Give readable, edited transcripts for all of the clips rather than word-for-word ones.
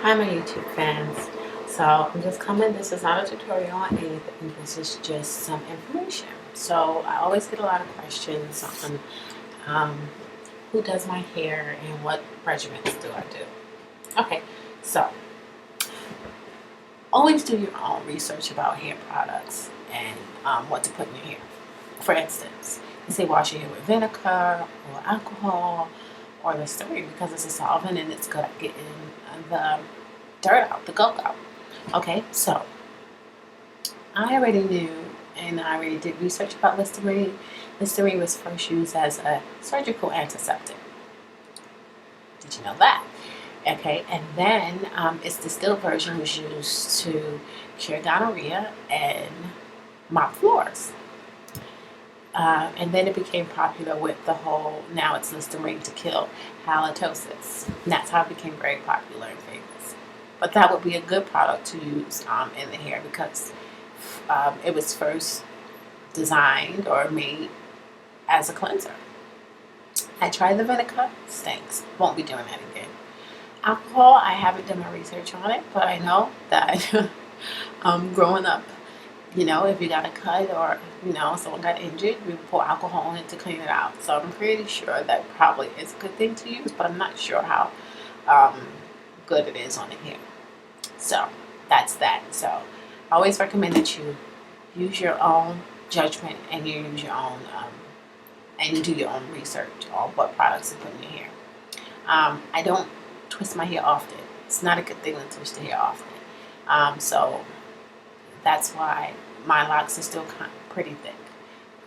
Hi, my YouTube fans. So I'm just coming. This is not a tutorial on anything. This is just some information. So I always get a lot of questions on who does my hair and what regiments do I do. Okay, so always do your own research about hair products and what to put in your hair. For instance, you say wash your hair with vinegar or alcohol or Listerine because it's a solvent and it's good at getting the dirt out, the gunk out. Okay, so I already knew and I already did research about Listerine. Listerine was first used as a surgical antiseptic. Did you know that? Okay, and then its distilled version was used to cure gonorrhea and mop floors. And then it became popular with the whole, now it's Listerine to kill halitosis. And that's how it became very popular and famous. But that would be a good product to use in the hair because it was first designed or made as a cleanser. I tried the vinegar, stinks. Won't be doing that again. Alcohol, I haven't done my research on it, but I know that growing up, if you got a cut or, someone got injured, we would pour alcohol in it to clean it out. So I'm pretty sure that probably is a good thing to use, but I'm not sure how good it is on the hair. So that's that. So I always recommend that you use your own judgment and you use your own, and you do your own research on what products to put in your hair. I don't twist my hair often. It's not a good thing to twist the hair often. So that's why my locks are still pretty thick.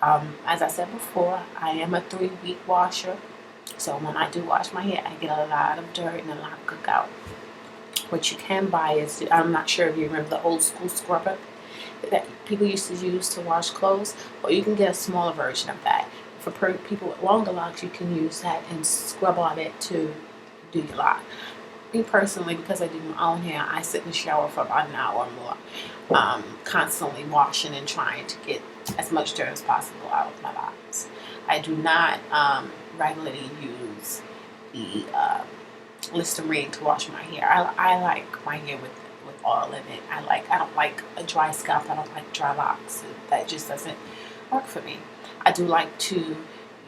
As I said before, I am a 3-week washer. So when I do wash my hair, I get a lot of dirt and a lot of cook out. What you can buy is, I'm not sure if you remember the old school scrubber that people used to use to wash clothes, or you can get a smaller version of that. For people with longer locks, you can use that and scrub on it to do your lock. Me personally, because I do my own hair, I sit in the shower for about an hour or more, constantly washing and trying to get as much dirt as possible out of my locks. I do not regularly use the Listerine to wash my hair. I like my hair with oil in it. I don't like a dry scalp. I don't like dry locks. That just doesn't work for me. I do like to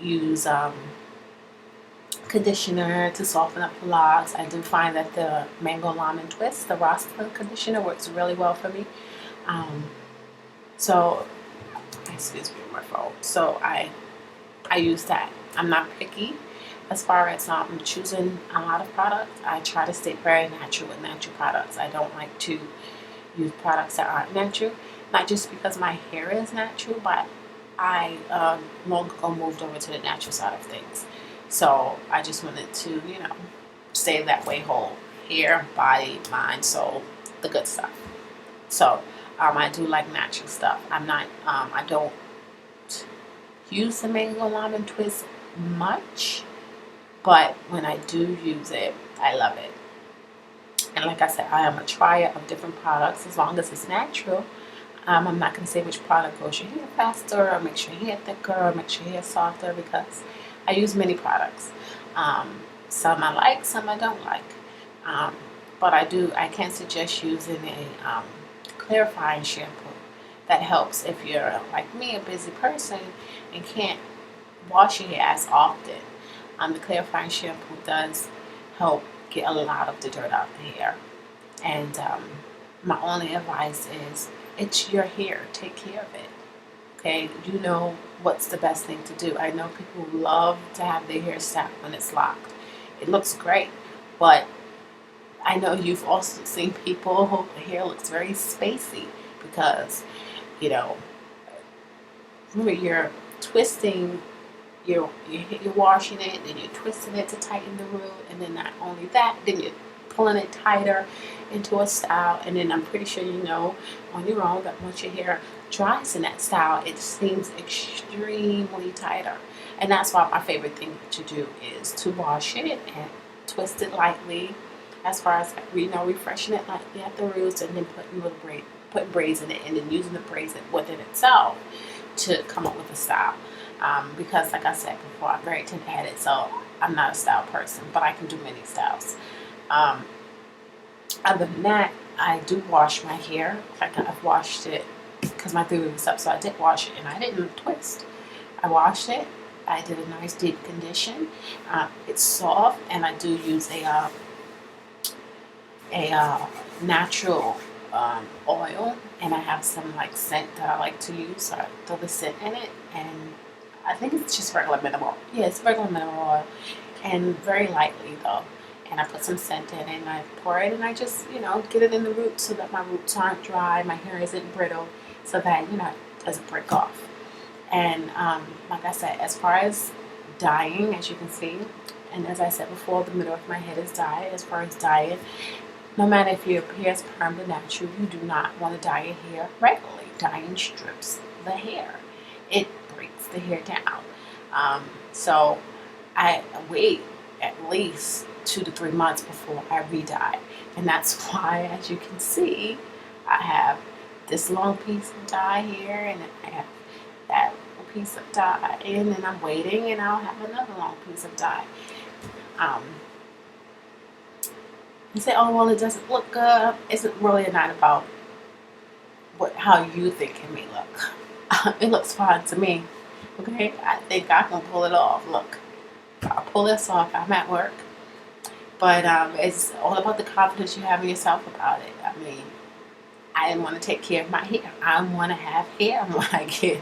use conditioner to soften up the locks. I do find that the Mango Lime and Twist, the Rasta conditioner, works really well for me. So, excuse me, my phone. So I use that. I'm not picky as far as choosing a lot of products. I try to stay very natural with natural products. I don't like to use products that aren't natural. Not just because my hair is natural, but I long ago moved over to the natural side of things. So I just wanted to, stay that way whole. Hair, body, mind, soul, the good stuff. So I do like natural stuff. I don't use the Mango Lime and Twist much, but when I do use it, I love it. And like I said, I am a trier of different products as long as it's natural. I'm not going to say which product goes your hair faster or makes your hair thicker or makes your hair softer because I use many products. Some I like, some I don't like. But I can suggest using a clarifying shampoo that helps if you're, like me, a busy person and can't wash your hair as often. The clarifying shampoo does help get a lot of the dirt out of the hair. And my only advice is, it's your hair. Take care of it. Okay, you know what's the best thing to do. I know people love to have their hair styled when it's locked. It looks great, but I know you've also seen people whose hair looks very spacey because, remember you're twisting, you're washing it, then you're twisting it to tighten the root, and then not only that, then you're pulling it tighter into a style, and then I'm pretty sure you know on your own that once your hair dries in that style, it seems extremely tighter. And that's why my favorite thing to do is to wash it and twist it lightly, as far as refreshing it lightly at the roots, and then putting braids in it, and then using the braids within itself to come up with a style. Because like I said before, I'm very tend-headed, so I'm not a style person, but I can do many styles. Other than that, I do wash my hair. Like I've washed it because my 3 weeks was up, so I did wash it and I didn't twist. I washed it. I did a nice deep condition. It's soft, and I do use a natural oil, and I have some like scent that I like to use. So I throw the scent in it, and I think it's just regular mineral. Yeah, it's regular mineral oil, and very lightly though. And I put some scent in it, and I pour it, and I just get it in the roots so that my roots aren't dry, my hair isn't brittle, so that it doesn't break off. And like I said, as far as dyeing, as you can see, and as I said before, the middle of my head is dyed. As far as dyeing, no matter if your hair is permed or natural, you do not want to dye your hair regularly. Dyeing strips the hair. It breaks the hair down. So I wait at least 2 to 3 months before I re-dye. And that's why, as you can see, I have this long piece of dye here, and I have that piece of dye, and then I'm waiting, and I'll have another long piece of dye. You say, oh, well, it doesn't look good. It's really not about how you think it may look. It looks fine to me. Okay, I think I can pull it off. Look, I'll pull this off. I'm at work. But it's all about the confidence you have in yourself about it. I mean, I want to take care of my hair. I want to have hair when I get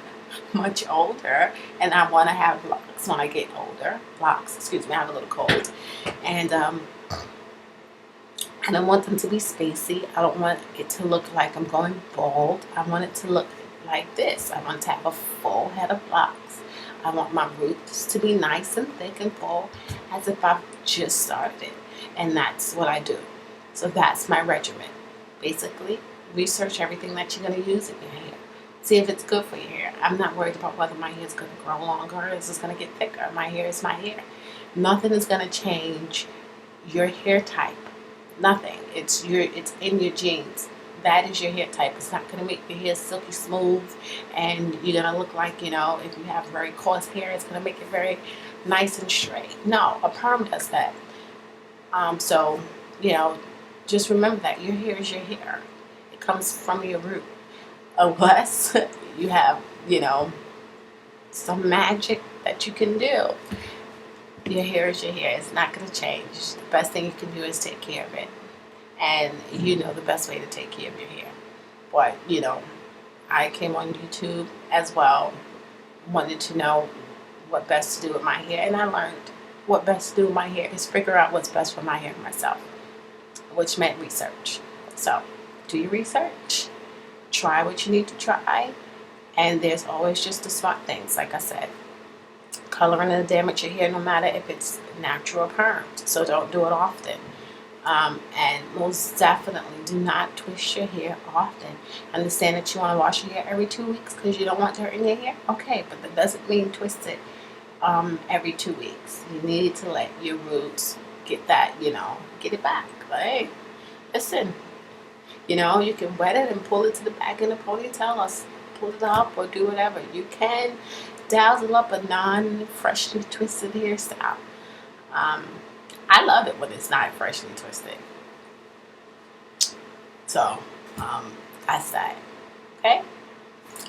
much older, and I want to have locks when I get older. Locks, excuse me, I have a little cold. And I don't want them to be spacey. I don't want it to look like I'm going bald. I want it to look like this. I want to have a full head of locks. I want my roots to be nice and thick and full, as if I've just started. And that's what I do. So that's my regimen. Basically, research everything that you're going to use in your hair. See if it's good for your hair. I'm not worried about whether my hair is going to grow longer or is just going to get thicker. My hair is my hair. Nothing is going to change your hair type. Nothing. It's in your genes. That is your hair type. It's not going to make your hair silky smooth, and you're going to look like, if you have very coarse hair, it's going to make it very nice and straight. No, a perm does that. So, just remember that your hair is your hair. It comes from your root. Unless you have, some magic that you can do. Your hair is your hair. It's not going to change. The best thing you can do is take care of it. And you know the best way to take care of your hair. But, I came on YouTube as well, wanted to know what best to do with my hair. And I learned what best to do with my hair is figure out what's best for my hair myself, which meant research. So, do your research. Try what you need to try. And there's always just the smart things, like I said. Coloring will damage your hair no matter if it's natural or permed. So don't do it often. And most definitely do not twist your hair often. Understand that you want to wash your hair every 2 weeks because you don't want dirt in your hair. Okay, but that doesn't mean twist it every 2 weeks. You need to let your roots get that, get it back. Hey, listen, you can wet it and pull it to the back in a ponytail, or pull it up, or do whatever. You can dazzle up a non-freshly twisted hairstyle. I love it when it's not freshly twisted. So, that's that. Okay?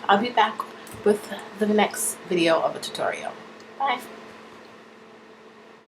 I'll be back with the next video of a tutorial. Bye.